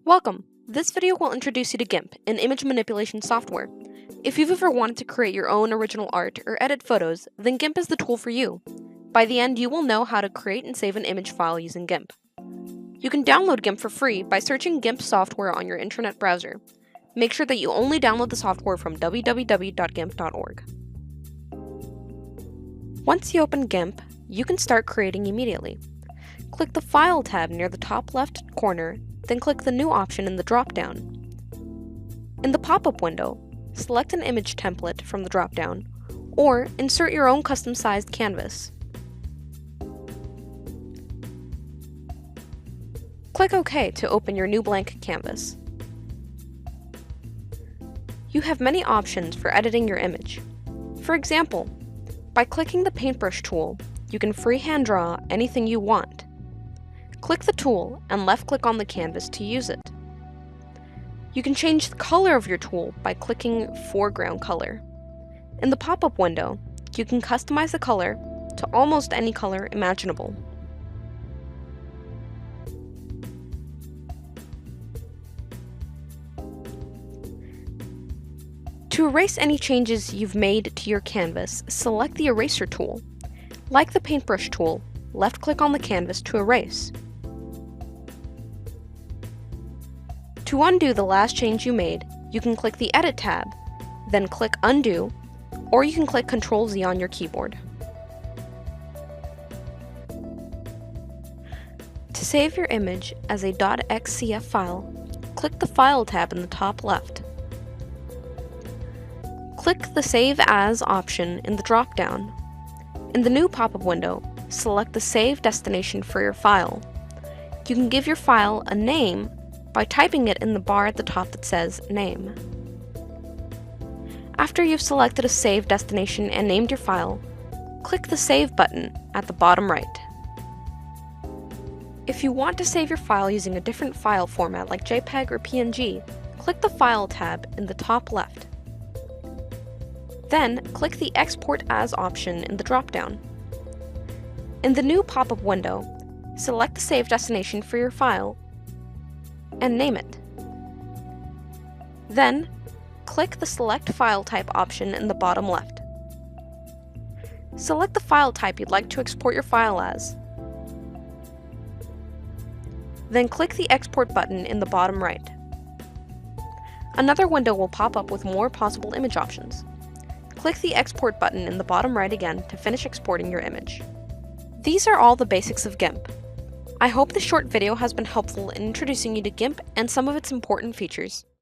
Welcome! This video will introduce you to GIMP, an image manipulation software. If you've ever wanted to create your own original art or edit photos, then GIMP is the tool for you. By the end, you will know how to create and save an image file using GIMP. You can download GIMP for free by searching GIMP software on your internet browser. Make sure that you only download the software from www.gimp.org. Once you open GIMP, you can start creating immediately. Click the File tab near the top left corner, then click the New option in the drop-down. In the pop-up window, select an image template from the drop-down, or insert your own custom-sized canvas. Click OK to open your new blank canvas. You have many options for editing your image. For example, by clicking the paintbrush tool, you can freehand draw anything you want. Click the tool and left-click on the canvas to use it. You can change the color of your tool by clicking Foreground Color. In the pop-up window, you can customize the color to almost any color imaginable. To erase any changes you've made to your canvas, select the Eraser tool. Like the paintbrush tool, left-click on the canvas to erase. To undo the last change you made, you can click the Edit tab, then click Undo, or you can click Ctrl-Z on your keyboard. To save your image as a .xcf file, click the File tab in the top left. Click the Save As option in the drop-down. In the new pop-up window, select the save destination for your file. You can give your file a name by typing it in the bar at the top that says Name. After you've selected a save destination and named your file, click the Save button at the bottom right. If you want to save your file using a different file format like JPEG or PNG, click the File tab in the top left. Then, click the Export As option in the drop-down. In the new pop-up window, select the save destination for your file and name it. Then, click the Select File Type option in the bottom left. Select the file type you'd like to export your file as. Then click the Export button in the bottom right. Another window will pop up with more possible image options. Click the Export button in the bottom right again to finish exporting your image. These are all the basics of GIMP. I hope this short video has been helpful in introducing you to GIMP and some of its important features.